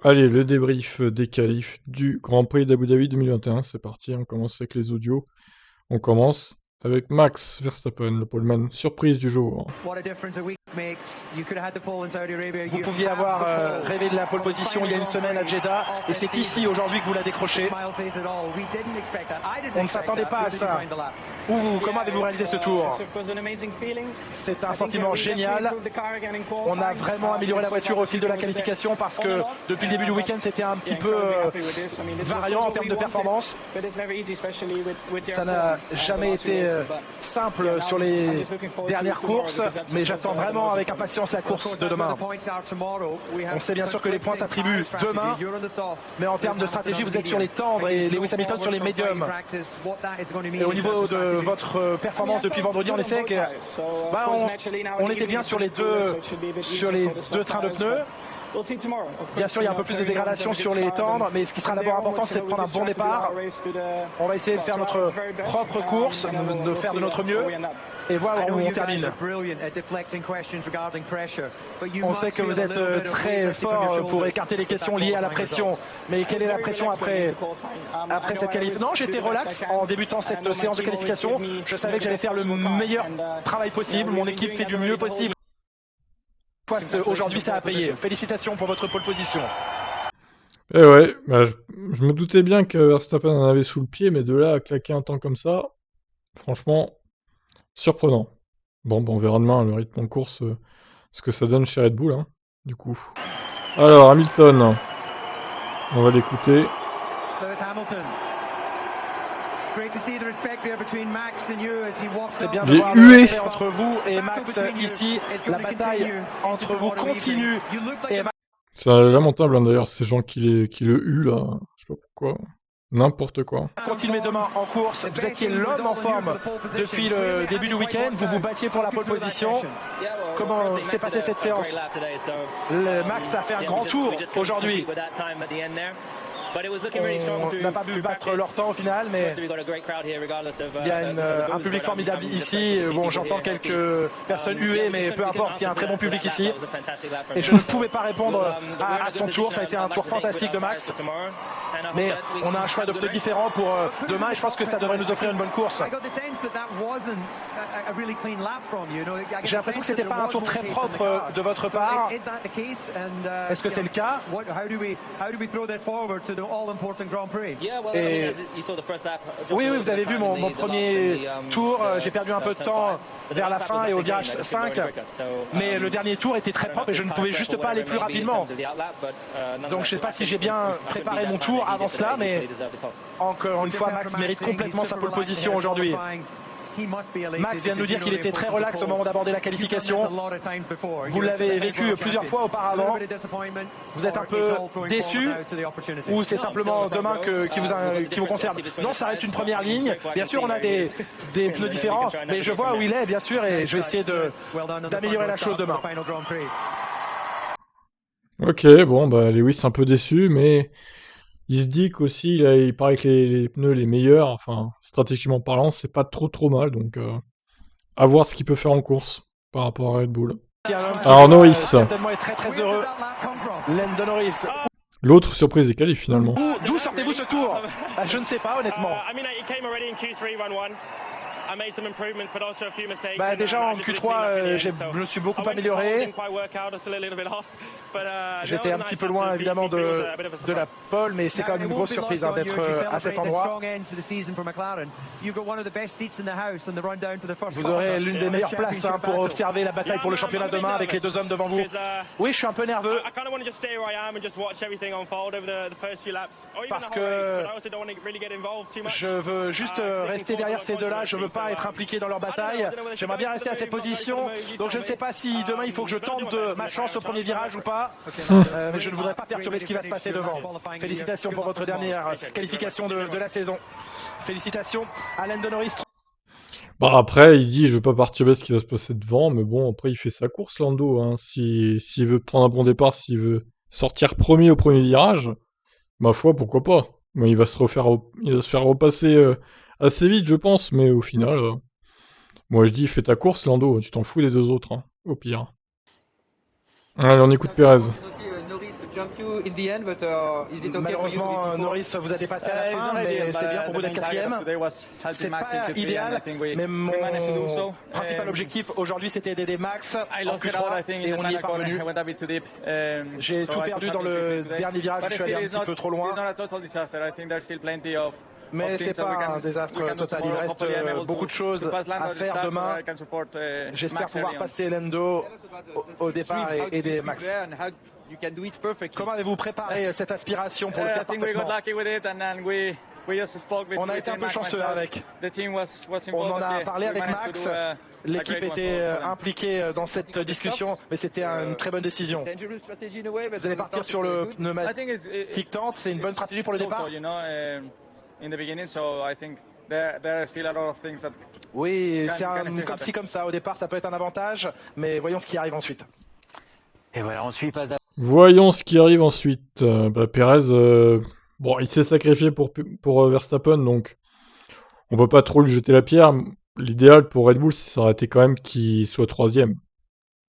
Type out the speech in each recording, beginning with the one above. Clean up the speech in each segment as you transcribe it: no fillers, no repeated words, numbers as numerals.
Allez, le débrief des qualifs du Grand Prix d'Abu Dhabi 2021, c'est parti, on commence avec les audios. On commence avec Max Verstappen, le poleman surprise du jour. Vous pouviez avoir rêvé de la pole position il y a une semaine à Jeddah, et c'est ici aujourd'hui que vous la décrochez. On ne s'attendait pas à ça. Comment avez-vous réalisé ce tour? C'est un sentiment génial. On a vraiment amélioré la voiture au fil de la qualification parce que depuis le début du week-end c'était un petit peu variant en termes de performance. Ça n'a jamais été simple sur les dernières courses, mais j'attends vraiment avec impatience la course de demain. On sait bien sûr que les points s'attribuent demain, mais en termes de stratégie vous êtes sur les tendres et Lewis Hamilton sur les médiums. Et au niveau de votre performance depuis vendredi en essai, on était bien sur les deux trains de pneus. Bien sûr, il y a un peu plus de dégradation sur les tendres, mais ce qui sera d'abord important, c'est de prendre un bon départ. On va essayer de faire notre propre course, de faire de notre mieux, et voir où on termine. On sait que vous êtes très fort pour écarter les questions liées à la pression, mais quelle est la pression après cette qualif? Non, j'étais relax en débutant cette séance de qualification. Je savais que j'allais faire le meilleur travail possible, mon équipe fait du mieux possible. Aujourd'hui ça a payé. Félicitations pour votre pole position. Eh ouais, bah, je me doutais bien que Verstappen en avait sous le pied, mais de là à claquer un temps comme ça, franchement, surprenant. Bon, bah, on verra demain le rythme en course, ce que ça donne chez Red Bull, hein, du coup. Alors, Hamilton, on va l'écouter. C'est bien de voir le respect entre vous et Max ici. La bataille entre vous continue. C'est lamentable hein, d'ailleurs, ces gens qui le huent là. Je sais pas pourquoi. N'importe quoi. Continuez demain en course. Vous étiez l'homme en forme depuis le début du week-end. Vous vous battiez pour la pole position. Comment s'est passée cette séance? Max a fait un grand tour aujourd'hui. On n'a pas pu battre leur temps au final, mais il y a un public formidable ici. Bon, j'entends quelques personnes huées, mais peu importe, il y a un très bon public ici. Et je ne pouvais pas répondre à son tour. Ça a été un tour fantastique de Max. Mais on a un choix de pneus différent pour demain et je pense que ça devrait nous offrir une bonne course. J'ai l'impression que c'était pas un tour très propre de votre part. Est-ce que c'est le cas? Et... Oui, vous avez vu mon premier tour, j'ai perdu un peu de temps vers la fin et au virage 5, mais le dernier tour était très propre et je ne pouvais juste pas aller plus rapidement. Donc je ne sais pas si j'ai bien préparé mon tour avant cela, mais encore une fois, Max mérite complètement sa pole position aujourd'hui. Max vient de nous dire qu'il était très relax au moment d'aborder la qualification. Vous l'avez vécu plusieurs fois auparavant. Vous êtes un peu déçu ou c'est simplement demain qui vous concerne? Non, ça reste une première ligne. Bien sûr, on a des pneus différents, mais je vois où il est, bien sûr, et je vais essayer d'améliorer la chose demain. Ok, bon, bah Lewis un peu déçu, mais il se dit qu'aussi, il paraît que les pneus les meilleurs, enfin, stratégiquement parlant, c'est pas trop mal, donc à voir ce qu'il peut faire en course par rapport à Red Bull. Alors Norris. Certainement est très heureux. Lando Norris. L'autre surprise des qualifs finalement. D'où sortez-vous ce tour? Je ne sais pas honnêtement. Déjà en Q3, je me suis beaucoup amélioré. J'étais un petit peu loin évidemment de la pole, mais c'est quand même une grosse surprise d'être à cet endroit. Vous aurez l'une des meilleures places pour observer la bataille pour le championnat demain avec les deux hommes devant vous. Oui, je suis un peu nerveux. Parce que je veux juste rester derrière ces deux-là, je ne veux pas être impliqué dans leur bataille. J'aimerais bien rester à cette position. Donc je ne sais pas si demain il faut que je tente ma chance au premier virage ou pas. Mais je ne voudrais pas perturber ce qui va se passer devant. Félicitations pour votre dernière qualification de la saison. Félicitations à Lando Norris. Bah après, il dit je veux pas perturber ce qui va se passer devant, mais bon, après il fait sa course Lando. Hein. S'il veut prendre un bon départ, s'il veut sortir premier au premier virage, ma foi, pourquoi pas. Mais il va se faire repasser assez vite, je pense, mais au final, moi je dis fais ta course Lando, tu t'en fous des deux autres, hein, au pire. Allez, on écoute Pérez. Malheureusement, Norris vous a dépassé à la fin, mais c'est bien pour vous d'être quatrième. C'est pas idéal, mais mon principal objectif aujourd'hui c'était d'aider Max en Q3 et on y est parvenu. J'ai tout perdu dans le dernier virage, je suis allé un petit peu trop loin. Mais c'est pas un désastre total, il reste beaucoup de choses à faire demain. J'espère pouvoir passer Lando au départ et aider Max. Comment avez-vous préparé cette aspiration pour le faire parfaitement? On a été un peu chanceux avec. On en a parlé avec Max. L'équipe était impliquée dans cette discussion, mais c'était une très bonne décision. Vous allez partir sur le pneumatique tente, c'est une bonne stratégie pour le départ? Oui, c'est comme ci comme ça. Au départ, ça peut être un avantage, mais voyons ce qui arrive ensuite. Et voilà, on suit pas à... Voyons ce qui arrive ensuite. Pérez, bon, il s'est sacrifié pour Verstappen, donc on peut pas trop lui jeter la pierre. L'idéal pour Red Bull, ça aurait été quand même qu'il soit troisième.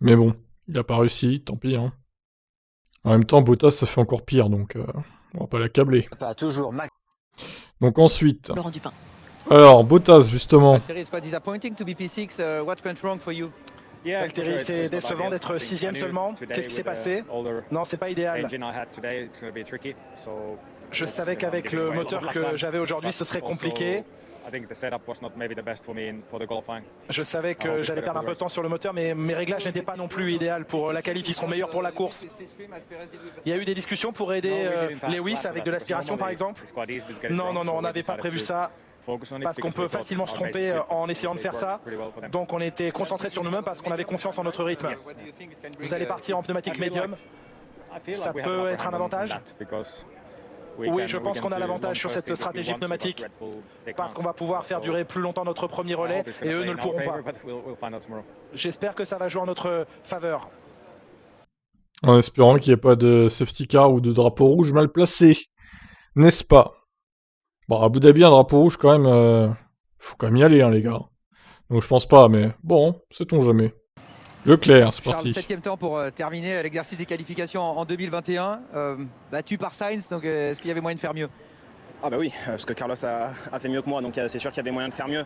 Mais bon, il a pas réussi, tant pis. Hein. En même temps, Bottas, ça fait encore pire, donc on va pas l'accabler. Pas toujours Max. Donc ensuite... Laurent Dupin. Alors, Bottas, justement. Valtteri, it's quite disappointing to be P6. What went wrong for you? Valtteri, c'est décevant d'être sixième seulement. Qu'est-ce qui s'est passé? Non, c'est pas idéal. Je savais qu'avec le moteur que j'avais aujourd'hui, ce serait compliqué. Je savais que j'allais perdre un peu de temps sur le moteur, mais mes réglages n'étaient pas non plus idéaux pour la qualif. Ils seront meilleurs pour la course. Il y a eu des discussions pour aider Lewis avec de l'aspiration, par exemple? Non, on n'avait pas prévu ça. Parce qu'on peut facilement se tromper en essayant de faire ça. Donc on était concentrés sur nous-mêmes parce qu'on avait confiance en notre rythme. Vous allez partir en pneumatique médium. Ça peut être un avantage? Oui, je pense qu'on a l'avantage sur cette stratégie pneumatique parce qu'on va pouvoir faire durer plus longtemps notre premier relais et eux ne le pourront pas. J'espère que ça va jouer en notre faveur. En espérant qu'il n'y ait pas de safety car ou de drapeau rouge mal placé. N'est-ce pas? Bon, Abu Dhabi, un drapeau rouge quand même, faut quand même y aller, hein, les gars. Donc je pense pas, mais bon, sait-on jamais. Leclerc, c'est parti. 7e temps pour terminer l'exercice des qualifications en 2021, battu par Sainz, donc est-ce qu'il y avait moyen de faire mieux? Ah bah oui, parce que Carlos a fait mieux que moi, donc c'est sûr qu'il y avait moyen de faire mieux.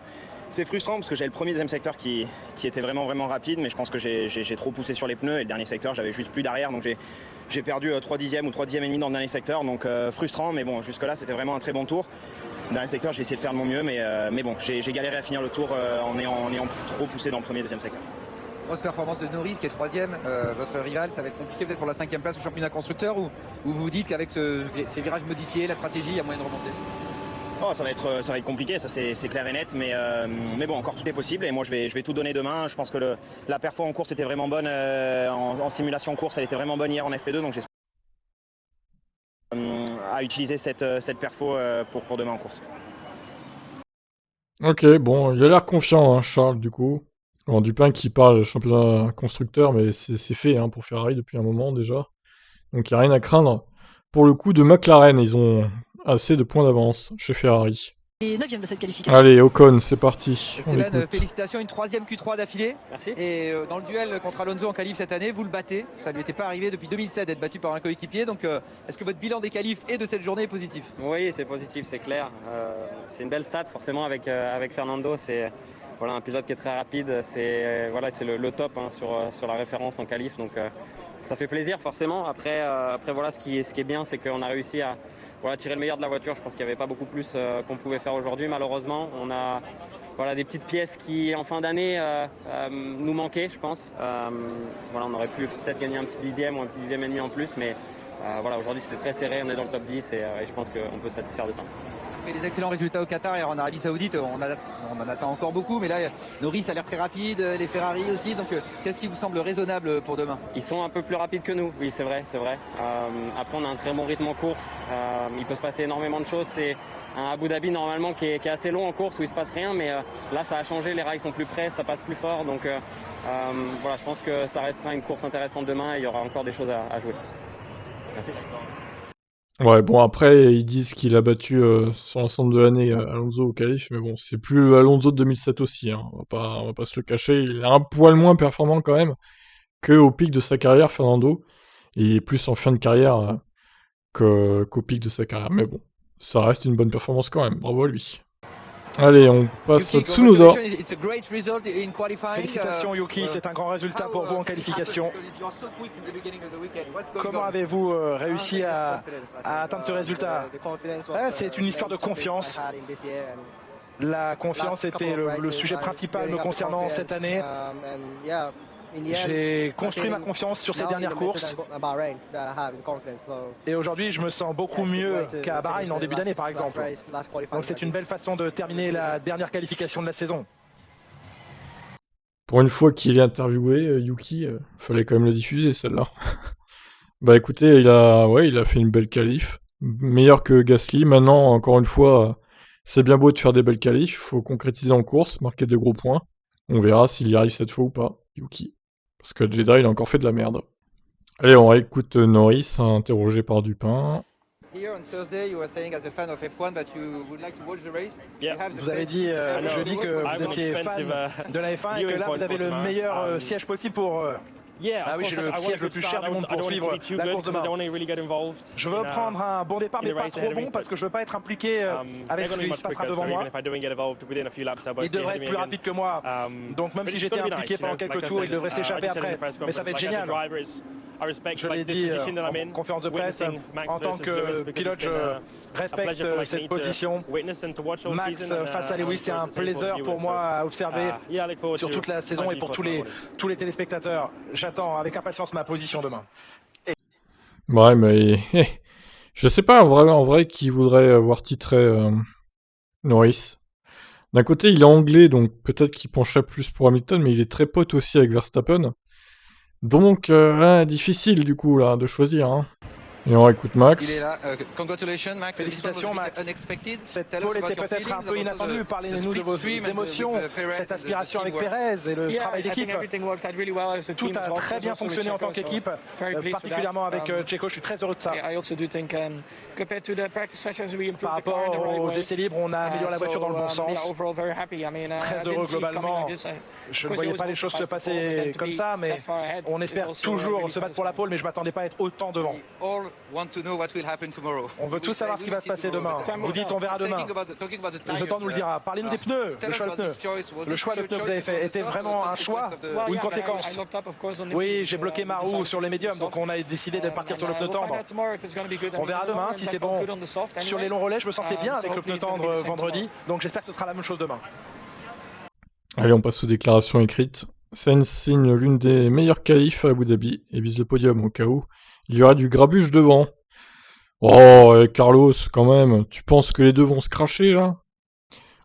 C'est frustrant parce que j'ai le premier et deuxième secteur qui était vraiment rapide, mais je pense que j'ai trop poussé sur les pneus et le dernier secteur j'avais juste plus d'arrière, donc j'ai perdu 3 dixièmes ou 3 dixièmes et demi dans le dernier secteur, donc frustrant, mais bon, jusque là c'était vraiment un très bon tour. Dans le secteur j'ai essayé de faire de mon mieux, mais bon, j'ai galéré à finir le tour en ayant trop poussé dans le premier et deuxième secteur. Grosse performance de Norris qui est 3e, votre rival, ça va être compliqué peut-être pour la 5e place au championnat constructeur, ou vous vous dites qu'avec ces virages modifiés, la stratégie, il y a moyen de remonter? Oh, ça va être compliqué, ça c'est clair et net, mais bon, encore tout est possible et moi je vais tout donner demain. Je pense que la perfo en course était vraiment bonne, en simulation course elle était vraiment bonne hier en FP2, donc j'espère à utiliser cette perfo pour demain en course. Ok, bon, il a l'air confiant, hein, Charles, du coup. Alors, Dupin qui parle championnat constructeur, mais c'est fait hein, pour Ferrari depuis un moment déjà. Donc il n'y a rien à craindre. Pour le coup de McLaren, ils ont assez de points d'avance chez Ferrari. Et 9e de cette qualification. Allez, Ocon, c'est parti. Stéphane, félicitations, une 3e Q3 d'affilée. Merci. Et dans le duel contre Alonso en qualif cette année, vous le battez. Ça ne lui était pas arrivé depuis 2007 d'être battu par un coéquipier. Donc est-ce que votre bilan des qualifs et de cette journée est positif? Oui, c'est positif, c'est clair. C'est une belle stat forcément avec Fernando. C'est un pilote qui est très rapide. C'est le top hein, sur la référence en qualif. Donc ça fait plaisir forcément. Après voilà, ce qui est bien, c'est qu'on a réussi à tirer le meilleur de la voiture. Je pense qu'il n'y avait pas beaucoup plus qu'on pouvait faire aujourd'hui. Malheureusement, on a des petites pièces qui en fin d'année nous manquaient, je pense. On aurait pu peut-être gagner un petit dixième ou un petit dixième et demi en plus, mais aujourd'hui c'était très serré. On est dans le top 10 et je pense qu'on peut se satisfaire de ça. Et les excellents résultats au Qatar et en Arabie Saoudite, on en attend encore beaucoup, mais là Norris a l'air très rapide, les Ferrari aussi, donc qu'est-ce qui vous semble raisonnable pour demain? Ils sont un peu plus rapides que nous, oui c'est vrai. Après on a un très bon rythme en course, il peut se passer énormément de choses, c'est un Abu Dhabi normalement qui est assez long en course où il se passe rien, mais là ça a changé, les rails sont plus près, ça passe plus fort, donc je pense que ça restera une course intéressante demain et il y aura encore des choses à jouer. Merci. Ouais, bon, après, ils disent qu'il a battu sur l'ensemble de l'année Alonso au qualif, mais bon, c'est plus Alonso de 2007 aussi, hein. On va pas se le cacher. Il est un poil moins performant quand même qu'au pic de sa carrière, Fernando. il est plus en fin de carrière qu'au pic de sa carrière. Mais bon, ça reste une bonne performance quand même, bravo à lui. Allez, on passe à Tsunoda. Félicitations Yuki, c'est un grand résultat pour vous en qualification. Comment avez-vous réussi à atteindre ce résultat? C'est une histoire de confiance. La confiance était le sujet principal me concernant cette année. J'ai construit ma confiance sur ces dernières courses. Et aujourd'hui, je me sens beaucoup mieux qu'à Bahreïn en début d'année, par exemple. Donc c'est une belle façon de terminer la dernière qualification de la saison. Pour une fois qu'il est interviewé, Yuki, fallait quand même le diffuser, celle-là. Bah écoutez, il a fait une belle qualif. Meilleur que Gasly. Maintenant, encore une fois, c'est bien beau de faire des belles qualifs. Il faut concrétiser en course, marquer de gros points. On verra s'il y arrive cette fois ou pas, Yuki. Parce que Jeddah, il a encore fait de la merde. Allez, on réécoute Norris, interrogé par Dupin. Vous avez dit jeudi que vous étiez fan de la F1 et que là, vous avez le meilleur siège possible pour... Ah oui, j'ai le siège le plus cher du monde pour suivre la course demain. Je veux prendre un bon départ, mais pas trop bon, parce que je veux pas être impliqué avec ce qui se passera devant moi. Il devrait être plus rapide que moi, donc même si j'étais impliqué pendant quelques tours, il devrait s'échapper après. Mais ça va être génial. Je l'ai dit en conférence de presse, en tant que pilote, je respecte cette position. Max face à Lewis, c'est un plaisir pour moi à observer sur toute la saison et pour tous les téléspectateurs. J'attends avec impatience ma position demain. Ouais, mais je sais pas en vrai qui voudrait voir titrer Norris. D'un côté, il est anglais, donc peut-être qu'il pencherait plus pour Hamilton, mais il est très pote aussi avec Verstappen. Donc, difficile du coup là de choisir. Hein. Et on écoute Max. Il est là. Congratulations, Max. Félicitations, Max. Cette pole était peut-être un peu inattendue. Parlez-nous de vos émotions, cette aspiration avec Perez et le travail d'équipe. Tout a très bien fonctionné en tant qu'équipe, particulièrement avec Checo. Je suis très heureux de ça. Par rapport aux essais libres, on a amélioré la voiture dans le bon sens. Très heureux globalement. Je ne voyais pas les choses se passer comme ça, mais on espère toujours se battre pour la pole, mais je ne m'attendais pas à être autant devant. On veut tous savoir ce qui va se passer demain. Vous dites on verra demain. Le temps nous le dira. Parlez-nous des pneus, le choix de pneus. Le choix de pneus que vous avez fait était vraiment un choix ou une conséquence? Oui, j'ai bloqué ma roue sur les médiums, donc on a décidé de partir sur le pneu tendre. On verra demain si c'est bon. Sur les longs relais, je me sentais bien avec le pneu tendre vendredi, donc j'espère que ce sera la même chose demain. Allez, on passe aux déclarations écrites. Sainz signe l'une des meilleures qualifs à Abu Dhabi et vise le podium au cas où il y aura du grabuge devant. Oh, Carlos, quand même, tu penses que les deux vont se cracher, là?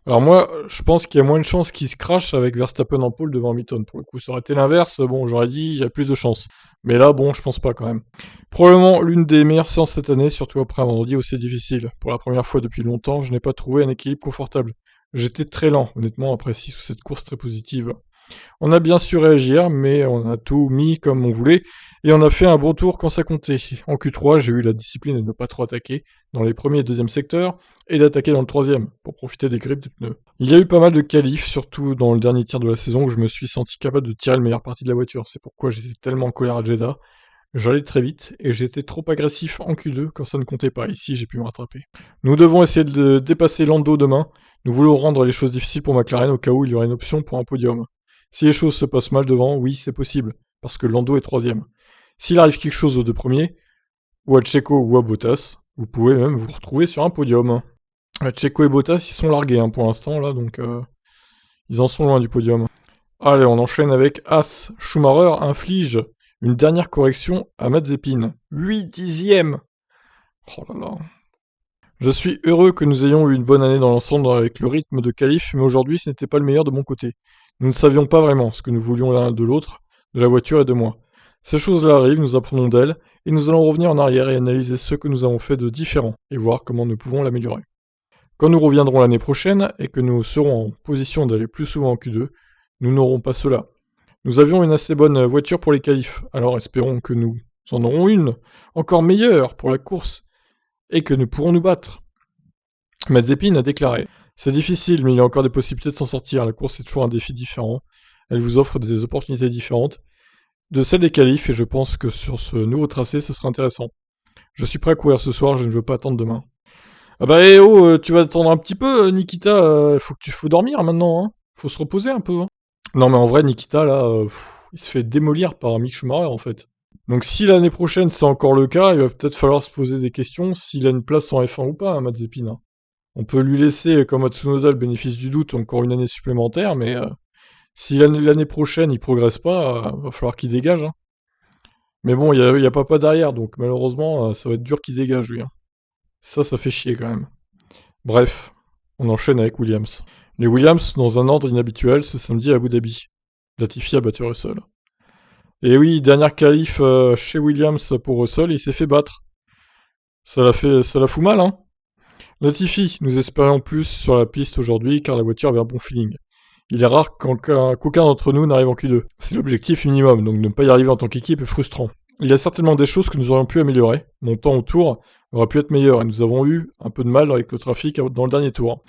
Alors moi, je pense qu'il y a moins de chances qu'ils se crachent avec Verstappen en pole devant Hamilton. Pour le coup, ça aurait été l'inverse, bon, j'aurais dit, il y a plus de chances. Mais là, bon, je pense pas quand même. Probablement l'une des meilleures séances cette année, surtout après un vendredi aussi difficile. Pour la première fois depuis longtemps, je n'ai pas trouvé un équilibre confortable. J'étais très lent, honnêtement, après 6 ou 7 courses très positives. On a bien su réagir, mais on a tout mis comme on voulait, et on a fait un bon tour quand ça comptait. En Q3, j'ai eu la discipline de ne pas trop attaquer dans les premiers et deuxièmes secteurs, et d'attaquer dans le troisième, pour profiter des grippes des pneus. Il y a eu pas mal de qualifs, surtout dans le dernier tiers de la saison, où je me suis senti capable de tirer le meilleur parti de la voiture. C'est pourquoi j'étais tellement en colère à Jeddah. J'allais très vite, et j'étais trop agressif en Q2 quand ça ne comptait pas. Ici, j'ai pu me rattraper. Nous devons essayer de dépasser Lando demain. Nous voulons rendre les choses difficiles pour McLaren au cas où il y aurait une option pour un podium. Si les choses se passent mal devant, oui, c'est possible, parce que Lando est troisième. S'il arrive quelque chose aux deux premiers, ou à Checo ou à Bottas, vous pouvez même vous retrouver sur un podium. Checo et Bottas, ils sont largués pour l'instant, là, donc ils en sont loin du podium. Allez, on enchaîne avec As. Schumacher inflige une dernière correction à Mazepin. 8 dixièmes. Oh là là. Je suis heureux que nous ayons eu une bonne année dans l'ensemble avec le rythme de qualif, mais aujourd'hui ce n'était pas le meilleur de mon côté. Nous ne savions pas vraiment ce que nous voulions l'un de l'autre, de la voiture et de moi. Ces choses-là arrivent, nous apprenons d'elles, et nous allons revenir en arrière et analyser ce que nous avons fait de différent, et voir comment nous pouvons l'améliorer. Quand nous reviendrons l'année prochaine, et que nous serons en position d'aller plus souvent en Q2, nous n'aurons pas cela. Nous avions une assez bonne voiture pour les qualifs, alors espérons que nous en aurons une encore meilleure pour la course, et que nous pourrons nous battre. Mazepin a déclaré « C'est difficile, mais il y a encore des possibilités de s'en sortir. La course est toujours un défi différent. Elle vous offre des opportunités différentes. de celle des qualifs et je pense que sur ce nouveau tracé, ce sera intéressant. Je suis prêt à courir ce soir, je ne veux pas attendre demain. Ah bah tu vas attendre un petit peu, Nikita, faut dormir maintenant, hein. Faut se reposer un peu, hein. Non mais en vrai, Nikita, là, il se fait démolir par Mick Schumacher, en fait. Donc si l'année prochaine c'est encore le cas, il va peut-être falloir se poser des questions s'il a une place en F1 ou pas, hein, Mazepin, hein. On peut lui laisser, comme à Tsunoda, le bénéfice du doute encore une année supplémentaire, mais si l'année prochaine il progresse pas, va falloir qu'il dégage, hein. Mais bon, il y a papa derrière, donc malheureusement, ça va être dur qu'il dégage, lui, hein. Ça fait chier quand même. Bref, on enchaîne avec Williams. Les Williams, dans un ordre inhabituel, ce samedi à Abu Dhabi. Latifi a battu Russell. Et oui, dernière qualif chez Williams pour Russell, il s'est fait battre. Ça la fout mal, hein. Latifi, nous espérions plus sur la piste aujourd'hui car la voiture avait un bon feeling. Il est rare qu'aucun d'entre nous n'arrive en Q2. C'est l'objectif minimum, donc ne pas y arriver en tant qu'équipe est frustrant. Il y a certainement des choses que nous aurions pu améliorer. Mon temps au tour aurait pu être meilleur et nous avons eu un peu de mal avec le trafic avant le dernier tour.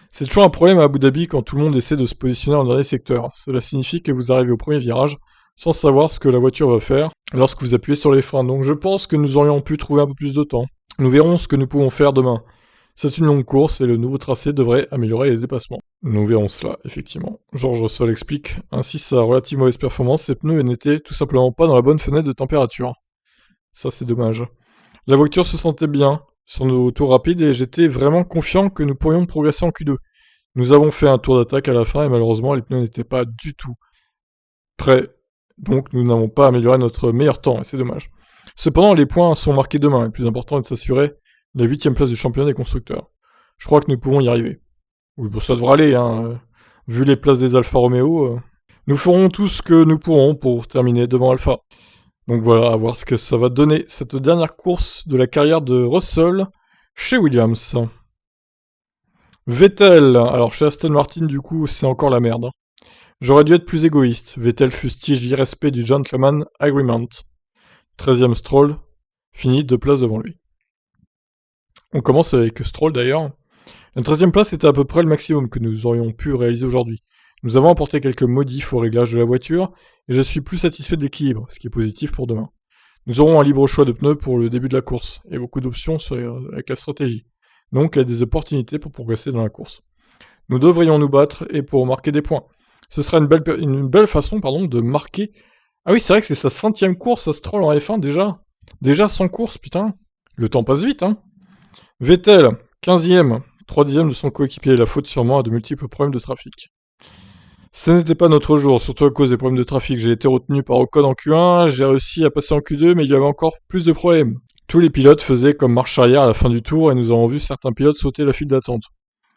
C'est toujours un problème à Abu Dhabi quand tout le monde essaie de se positionner en dernier secteur. Cela signifie que vous arrivez au premier virage sans savoir ce que la voiture va faire lorsque vous appuyez sur les freins. Donc je pense que nous aurions pu trouver un peu plus de temps. Nous verrons ce que nous pouvons faire demain. C'est une longue course et le nouveau tracé devrait améliorer les dépassements. Nous verrons cela, effectivement. George Russell explique. Ainsi, sa relative mauvaise performance, ses pneus n'étaient tout simplement pas dans la bonne fenêtre de température. Ça, c'est dommage. La voiture se sentait bien sur nos tours rapides et j'étais vraiment confiant que nous pourrions progresser en Q2. Nous avons fait un tour d'attaque à la fin et malheureusement, les pneus n'étaient pas du tout prêts. Donc, nous n'avons pas amélioré notre meilleur temps et c'est dommage. Cependant, les points sont marqués demain. Le plus important est de s'assurer la 8ème place du championnat des constructeurs. Je crois que nous pouvons y arriver. Oui, bon, ça devrait aller, hein. Vu les places des Alfa Romeo, nous ferons tout ce que nous pourrons pour terminer devant Alfa. Donc voilà, à voir ce que ça va donner cette dernière course de la carrière de Russell chez Williams. Vettel, alors chez Aston Martin du coup c'est encore la merde. J'aurais dû être plus égoïste. Vettel fustige l'irrespect du Gentleman Agreement. 13ème Stroll, fini 2 places devant lui. On commence avec Stroll d'ailleurs. La 13ème place était à peu près le maximum que nous aurions pu réaliser aujourd'hui. Nous avons apporté quelques modifs au réglage de la voiture, et je suis plus satisfait de l'équilibre, ce qui est positif pour demain. Nous aurons un libre choix de pneus pour le début de la course, et beaucoup d'options avec la stratégie. Donc il y a des opportunités pour progresser dans la course. Nous devrions nous battre et pour marquer des points. Ce sera une belle façon de marquer... Ah oui, c'est vrai que c'est sa 100ème course à Stroll en F1 déjà. Déjà 100 courses, putain. Le temps passe vite, hein. Vettel, 15ème, 3ème de son coéquipier, la faute sûrement à de multiples problèmes de trafic. Ce n'était pas notre jour, surtout à cause des problèmes de trafic. J'ai été retenu par Ocon en Q1, j'ai réussi à passer en Q2, mais il y avait encore plus de problèmes. Tous les pilotes faisaient comme marche arrière à la fin du tour et nous avons vu certains pilotes sauter la file d'attente.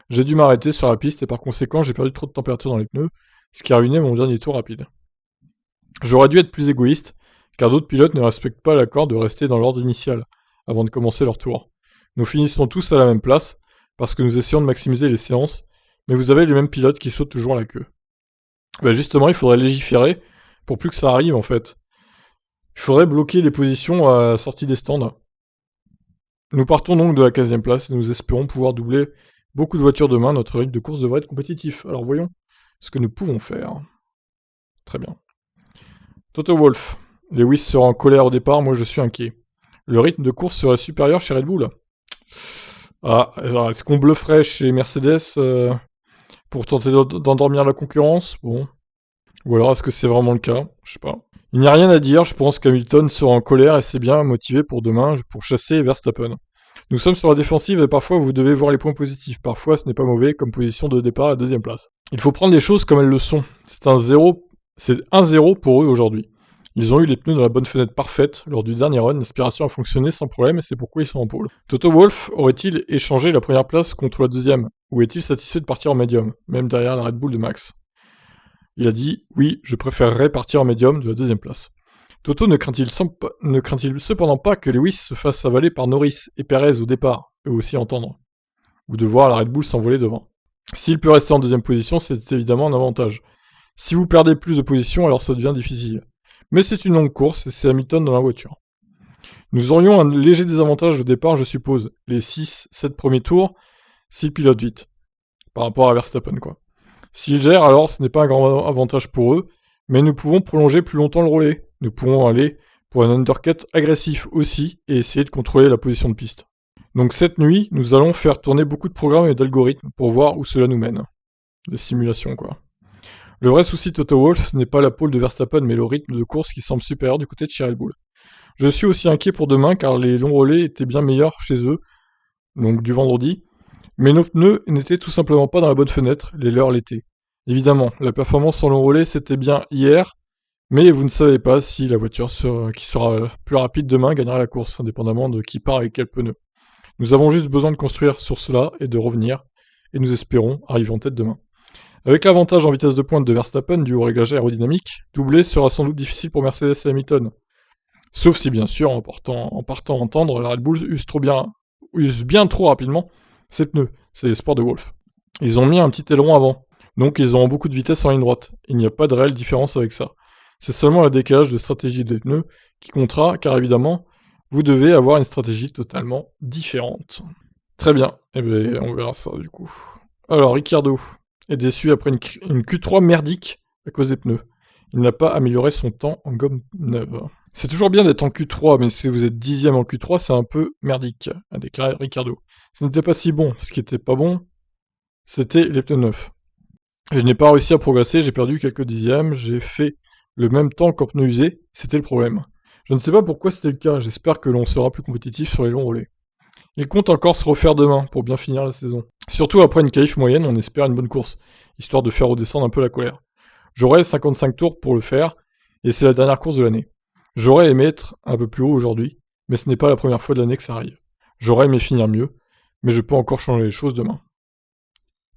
J'ai dû m'arrêter sur la piste et par conséquent j'ai perdu trop de température dans les pneus, ce qui a ruiné mon dernier tour rapide. J'aurais dû être plus égoïste, car d'autres pilotes ne respectent pas l'accord de rester dans l'ordre initial, avant de commencer leur tour. Nous finisserons tous à la même place, parce que nous essayons de maximiser les séances, mais vous avez les mêmes pilotes qui sautent toujours à la queue. Ben justement, il faudrait légiférer pour plus que ça arrive en fait. Il faudrait bloquer les positions à la sortie des stands. Nous partons donc de la 15ème place et nous espérons pouvoir doubler beaucoup de voitures demain. Notre rythme de course devrait être compétitif. Alors voyons ce que nous pouvons faire. Très bien. Toto Wolff. Lewis sera en colère au départ, moi je suis inquiet. Le rythme de course serait supérieur chez Red Bull. Ah, alors est-ce qu'on blufferait chez Mercedes pour tenter d'endormir la concurrence? Bon. Ou alors est-ce que c'est vraiment le cas? Je sais pas. Il n'y a rien à dire, je pense qu'Hamilton sera en colère et c'est bien motivé pour demain pour chasser Verstappen. Nous sommes sur la défensive et parfois vous devez voir les points positifs. Parfois ce n'est pas mauvais comme position de départ à la 2ème place. Il faut prendre les choses comme elles le sont. C'est 1-0 pour eux aujourd'hui. Ils ont eu les pneus dans la bonne fenêtre parfaite. Lors du dernier run, l'aspiration a fonctionné sans problème et c'est pourquoi ils sont en pôle. Toto Wolff aurait-il échangé la première place contre la 2ème? Ou est-il satisfait de partir en médium, même derrière la Red Bull de Max? Il a dit « Oui, je préférerais partir en médium de la 2ème place ». Toto ne craint-il cependant pas que Lewis se fasse avaler par Norris et Perez au départ, eux aussi entendre, ou de voir la Red Bull s'envoler devant. S'il peut rester en 2ème position, c'est évidemment un avantage. Si vous perdez plus de positions, alors ça devient difficile. Mais c'est une longue course et c'est Hamilton dans la voiture. Nous aurions un léger désavantage au départ, je suppose, les 6-7 premiers tours, s'ils pilotent vite, par rapport à Verstappen, quoi. S'ils gèrent, alors ce n'est pas un grand avantage pour eux, mais nous pouvons prolonger plus longtemps le relais. Nous pourrons aller pour un undercut agressif aussi et essayer de contrôler la position de piste. Donc cette nuit, nous allons faire tourner beaucoup de programmes et d'algorithmes pour voir où cela nous mène. Des simulations quoi. Le vrai souci Toto Wolff, ce n'est pas la pole de Verstappen mais le rythme de course qui semble supérieur du côté de Red Bull. Je suis aussi inquiet pour demain car les longs relais étaient bien meilleurs chez eux, donc du vendredi, mais nos pneus n'étaient tout simplement pas dans la bonne fenêtre, les leurs l'étaient. Évidemment, la performance en long relais c'était bien hier, mais vous ne savez pas si la voiture qui sera plus rapide demain gagnera la course, indépendamment de qui part avec quel pneu. Nous avons juste besoin de construire sur cela et de revenir, et nous espérons arriver en tête demain. Avec l'avantage en vitesse de pointe de Verstappen dû au réglage aérodynamique, doubler sera sans doute difficile pour Mercedes et Hamilton. Sauf si bien sûr, en partant entendre, la Red Bull use bien trop rapidement ses pneus, c'est l'espoir de Wolff. Ils ont mis un petit aileron avant, donc ils auront beaucoup de vitesse en ligne droite. Il n'y a pas de réelle différence avec ça. C'est seulement le décalage de stratégie des pneus qui comptera, car évidemment, vous devez avoir une stratégie totalement différente. Très bien, et bien on verra ça du coup. Alors, Ricciardo est déçu après une Q3 merdique à cause des pneus. Il n'a pas amélioré son temps en gomme neuve. C'est toujours bien d'être en Q3, mais si vous êtes 10ème en Q3, c'est un peu merdique, a déclaré Ricciardo. Ce n'était pas si bon. Ce qui était pas bon, c'était les pneus neufs. Je n'ai pas réussi à progresser, j'ai perdu quelques dixièmes, j'ai fait le même temps qu'en pneus usés, c'était le problème. Je ne sais pas pourquoi c'était le cas, j'espère que l'on sera plus compétitif sur les longs relais. Il compte encore se refaire demain pour bien finir la saison. Surtout après une qualif moyenne, on espère une bonne course, histoire de faire redescendre un peu la colère. J'aurai 55 tours pour le faire, et c'est la dernière course de l'année. J'aurais aimé être un peu plus haut aujourd'hui, mais ce n'est pas la première fois de l'année que ça arrive. J'aurais aimé finir mieux, mais je peux encore changer les choses demain.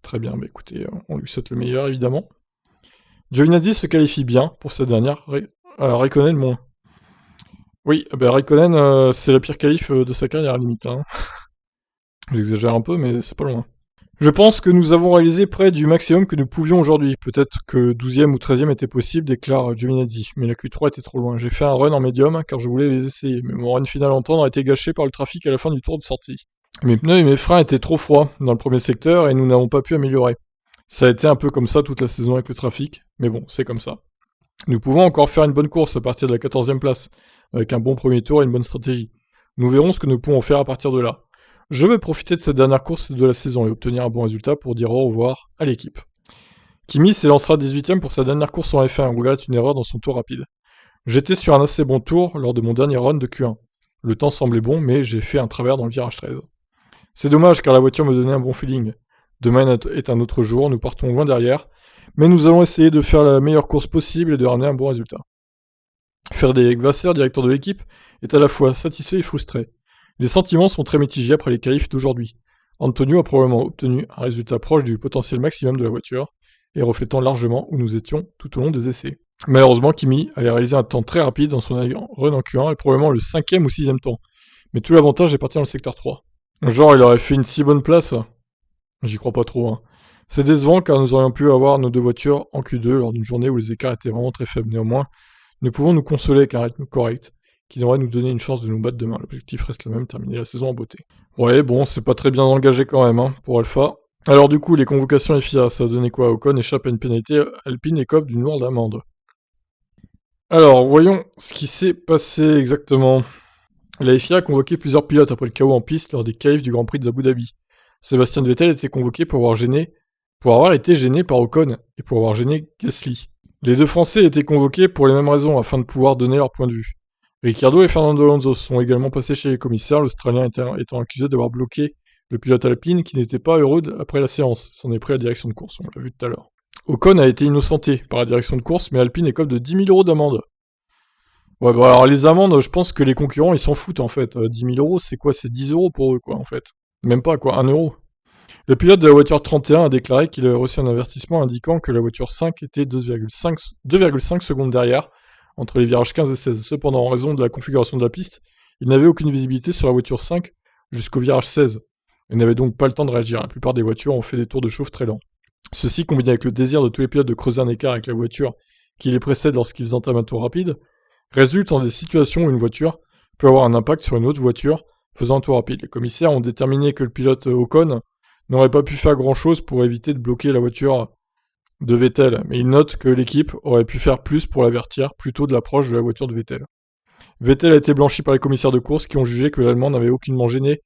Très bien, bah écoutez, on lui souhaite le meilleur évidemment. Giovinazzi se qualifie bien pour sa dernière, Raikkonen moins. Oui, bah Raikkonen, c'est la pire qualif de sa carrière limite. Hein. J'exagère un peu, mais c'est pas loin. Je pense que nous avons réalisé près du maximum que nous pouvions aujourd'hui. Peut-être que 12ème ou 13ème était possible, déclare Giovinazzi, mais la Q3 était trop loin. J'ai fait un run en médium car je voulais les essayer, mais mon run final en tendre a été gâché par le trafic à la fin du tour de sortie. Mes pneus et mes freins étaient trop froids dans le premier secteur et nous n'avons pas pu améliorer. Ça a été un peu comme ça toute la saison avec le trafic, mais bon, c'est comme ça. Nous pouvons encore faire une bonne course à partir de la 14ème place, avec un bon premier tour et une bonne stratégie. Nous verrons ce que nous pouvons faire à partir de là. Je veux profiter de cette dernière course de la saison et obtenir un bon résultat pour dire au revoir à l'équipe. Kimi s'élancera 18ème pour sa dernière course en F1 et regrette une erreur dans son tour rapide. J'étais sur un assez bon tour lors de mon dernier run de Q1. Le temps semblait bon, mais j'ai fait un travers dans le virage 13. C'est dommage car la voiture me donnait un bon feeling. Demain est un autre jour, nous partons loin derrière, mais nous allons essayer de faire la meilleure course possible et de ramener un bon résultat. Frédéric Vasseur, directeur de l'équipe, est à la fois satisfait et frustré. Les sentiments sont très mitigés après les qualifs d'aujourd'hui. Antonio a probablement obtenu un résultat proche du potentiel maximum de la voiture, et reflétant largement où nous étions tout au long des essais. Malheureusement, Kimi allait réaliser un temps très rapide dans son run en Q1 et probablement le 5ème ou 6ème temps. Mais tout l'avantage est parti dans le secteur 3. Genre, il aurait fait une si bonne place. J'y crois pas trop, hein. C'est décevant car nous aurions pu avoir nos deux voitures en Q2 lors d'une journée où les écarts étaient vraiment très faibles. Néanmoins, nous pouvons nous consoler avec un rythme correct, qui devrait nous donner une chance de nous battre demain. L'objectif reste le même, terminer la saison en beauté. Ouais, bon, c'est pas très bien engagé quand même, hein, pour Alpha. Alors du coup, les convocations FIA, ça a donné quoi? Ocon échappe à une pénalité, Alpine écope d'une lourde amende. Alors, voyons ce qui s'est passé exactement. La FIA a convoqué plusieurs pilotes après le chaos en piste lors des qualifs du Grand Prix d'Abu Dhabi. Sébastien Vettel était convoqué pour avoir été gêné par Ocon et pour avoir gêné Gasly. Les deux Français étaient convoqués pour les mêmes raisons afin de pouvoir donner leur point de vue. Ricciardo et Fernando Alonso sont également passés chez les commissaires, l'Australien étant accusé d'avoir bloqué le pilote Alpine qui n'était pas heureux après la séance. C'en est pris la direction de course, on l'a vu tout à l'heure. Ocon a été innocenté par la direction de course, mais Alpine écope de 10 000 € d'amende. Ouais, bah alors les amendes, je pense que les concurrents ils s'en foutent en fait. 10 000 €, c'est quoi? C'est 10 € pour eux quoi en fait. Même pas quoi, 1 euro. Le pilote de la voiture 31 a déclaré qu'il avait reçu un avertissement indiquant que la voiture 5 était 2,5 secondes derrière, entre les virages 15 et 16. Cependant, en raison de la configuration de la piste, il n'avait aucune visibilité sur la voiture 5 jusqu'au virage 16. Il n'avait donc pas le temps de réagir. La plupart des voitures ont fait des tours de chauffe très lents. Ceci, combiné avec le désir de tous les pilotes de creuser un écart avec la voiture qui les précède lorsqu'ils entament un tour rapide, résulte en des situations où une voiture peut avoir un impact sur une autre voiture faisant un tour rapide. Les commissaires ont déterminé que le pilote Ocon n'aurait pas pu faire grand-chose pour éviter de bloquer la voiture de Vettel, mais il note que l'équipe aurait pu faire plus pour l'avertir plutôt de l'approche de la voiture de Vettel. Vettel a été blanchi par les commissaires de course qui ont jugé que l'Allemand n'avait aucunement gêné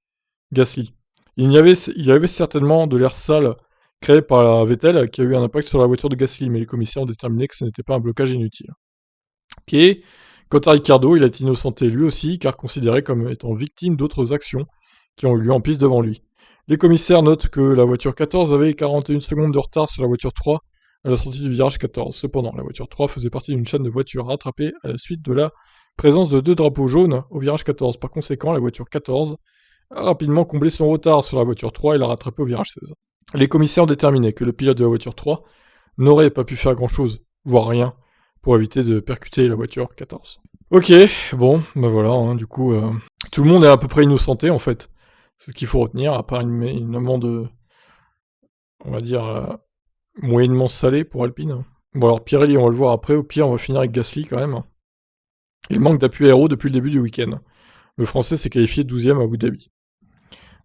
Gasly. Il y avait certainement de l'air sale créé par Vettel qui a eu un impact sur la voiture de Gasly, mais les commissaires ont déterminé que ce n'était pas un blocage inutile. Ok. Quant à Ricciardo, il a été innocenté lui aussi, car considéré comme étant victime d'autres actions qui ont eu lieu en piste devant lui. Les commissaires notent que la voiture 14 avait 41 secondes de retard sur la voiture 3 à la sortie du virage 14. Cependant, la voiture 3 faisait partie d'une chaîne de voitures rattrapées à la suite de la présence de 2 drapeaux jaunes au virage 14. Par conséquent, la voiture 14 a rapidement comblé son retard sur la voiture 3 et l'a rattrapée au virage 16. Les commissaires ont déterminé que le pilote de la voiture 3 n'aurait pas pu faire grand-chose, voire rien, pour éviter de percuter la voiture 14. Ok, bon, ben voilà, hein, du coup, tout le monde est à peu près innocenté en fait. C'est ce qu'il faut retenir, à part une amende, on va dire, moyennement salée pour Alpine. Bon alors Pirelli, on va le voir après, au pire on va finir avec Gasly quand même. Il manque d'appui aéro depuis le début du week-end. Le Français s'est qualifié 12ème à Abu Dhabi.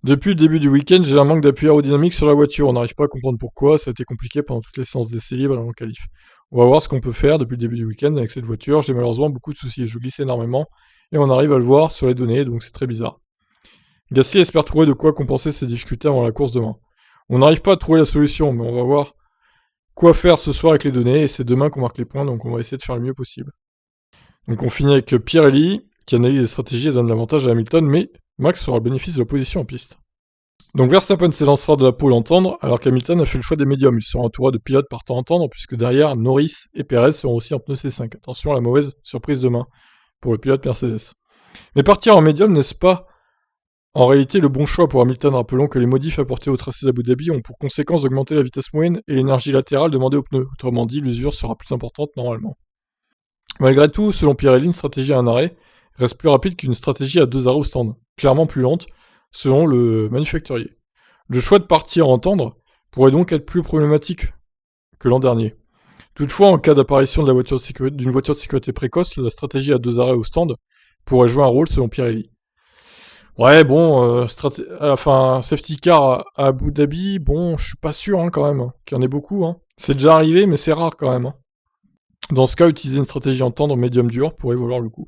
Depuis le début du week-end, j'ai un manque d'appui aérodynamique sur la voiture, on n'arrive pas à comprendre pourquoi, ça a été compliqué pendant toutes les séances d'essai libre avant le qualif. On va voir ce qu'on peut faire depuis le début du week-end avec cette voiture, j'ai malheureusement beaucoup de soucis, je glisse énormément, et on arrive à le voir sur les données, donc c'est très bizarre. Gasly espère trouver de quoi compenser ses difficultés avant la course demain. On n'arrive pas à trouver la solution, mais on va voir quoi faire ce soir avec les données, et c'est demain qu'on marque les points, donc on va essayer de faire le mieux possible. Donc on finit avec Pirelli, qui analyse les stratégies et donne l'avantage à Hamilton, mais Max aura le bénéfice de la position en piste. Donc Verstappen s'élancera de la pole en tendre, alors qu'Hamilton a fait le choix des médiums. Ils seront entourés de pilotes partant en tendre, puisque derrière, Norris et Perez seront aussi en pneu C5. Attention à la mauvaise surprise demain pour le pilote Mercedes. Mais partir en médium, n'est-ce pas en réalité le bon choix pour Hamilton? Rappelons que les modifs apportés au tracé d'Abu Dhabi ont pour conséquence d'augmenter la vitesse moyenne et l'énergie latérale demandée aux pneus. Autrement dit, l'usure sera plus importante normalement. Malgré tout, selon Pirelli, une stratégie à un arrêt reste plus rapide qu'une stratégie à 2 arrêts au stand, clairement plus lente, selon le manufacturier. Le choix de partir en tendre pourrait donc être plus problématique que l'an dernier. Toutefois, en cas d'apparition d'une voiture de sécurité précoce, la stratégie à 2 arrêts au stand pourrait jouer un rôle selon Pirelli. Ouais, bon, safety car à Abu Dhabi, bon, je suis pas sûr quand même qu'il y en ait beaucoup. C'est déjà arrivé, mais c'est rare quand même. Dans ce cas, utiliser une stratégie en tendre médium dur pourrait valoir le coup.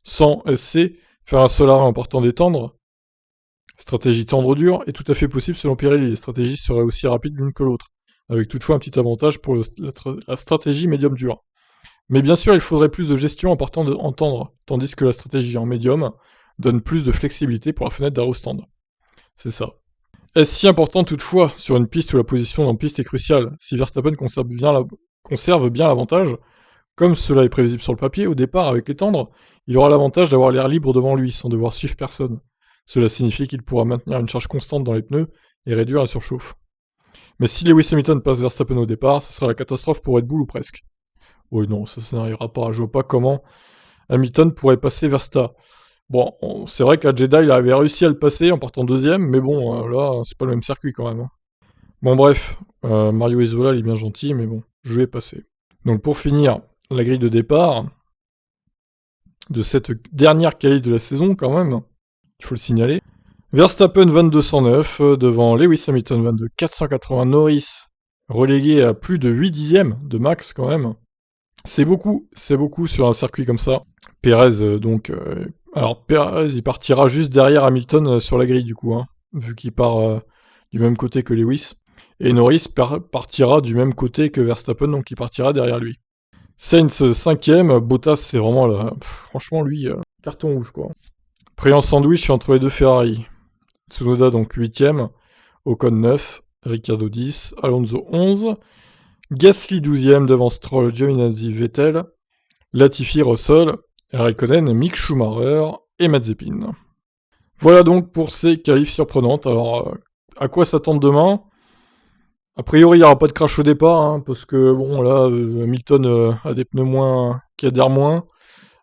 Sans SC, faire un seul arrêt en partant des tendres, stratégie tendre dur, est tout à fait possible selon Pirelli. Les stratégies seraient aussi rapides l'une que l'autre, avec toutefois un petit avantage pour la stratégie médium dur. Mais bien sûr, il faudrait plus de gestion en partant en tendre, tandis que la stratégie en médium donne plus de flexibilité pour la fenêtre d'arrêt au stand. C'est ça. Est-ce si important toutefois sur une piste où la position en piste est cruciale? Si Verstappen conserve bien l'avantage, comme cela est prévisible sur le papier, au départ avec les tendres, il aura l'avantage d'avoir l'air libre devant lui sans devoir suivre personne. Cela signifie qu'il pourra maintenir une charge constante dans les pneus et réduire la surchauffe. Mais si Lewis Hamilton passe Verstappen au départ, ce sera la catastrophe pour Red Bull ou presque. Oui non, ça n'arrivera pas, je vois pas comment Hamilton pourrait passer Verstappen. Bon, c'est vrai qu'à Jeddah, il avait réussi à le passer en partant deuxième, mais bon, là, c'est pas le même circuit quand même. Bon bref, Mario Isola, il est bien gentil, mais bon, je vais passer. Donc pour finir, la grille de départ de cette dernière qualif de la saison quand même, il faut le signaler. Verstappen 2209 devant Lewis Hamilton 22.480, Norris relégué à plus de 8 dixièmes de Max quand même. C'est beaucoup sur un circuit comme ça. Perez alors Perez il partira juste derrière Hamilton sur la grille du coup, vu qu'il part du même côté que Lewis. Et Norris partira du même côté que Verstappen, donc il partira derrière lui. Sainz 5ème, Bottas c'est vraiment là, franchement lui, carton rouge quoi. Pris en sandwich entre les deux Ferrari. Tsunoda donc 8ème, Ocon 9, Ricciardo 10, Alonso 11, Gasly 12ème devant Stroll, Giovinazzi, Vettel, Latifi, Russell, Raikkonen, Mick Schumacher et Mazepin. Voilà donc pour ces qualifs surprenantes. Alors, à quoi s'attendre demain? A priori, il n'y aura pas de crash au départ, parce que, bon, là, Hamilton a des pneus qui adhèrent moins.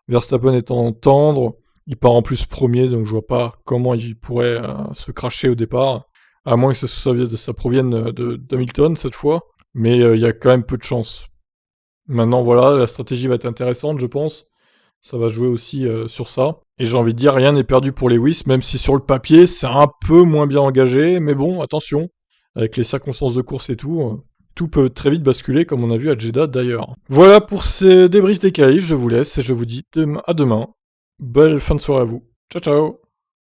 Verstappen étant tendre, il part en plus premier, donc je vois pas comment il pourrait se crasher au départ. À moins que ça provienne d'Hamilton cette fois. Mais il y a quand même peu de chance. Maintenant, voilà, la stratégie va être intéressante, je pense. Ça va jouer aussi sur ça. Et j'ai envie de dire, rien n'est perdu pour Lewis, même si sur le papier, c'est un peu moins bien engagé. Mais bon, attention, avec les circonstances de course et tout, Tout peut très vite basculer, comme on a vu à Jeddah d'ailleurs. Voilà pour ces débriefs des qualifs, je vous laisse et je vous dis à demain. Belle fin de soirée à vous. Ciao ciao.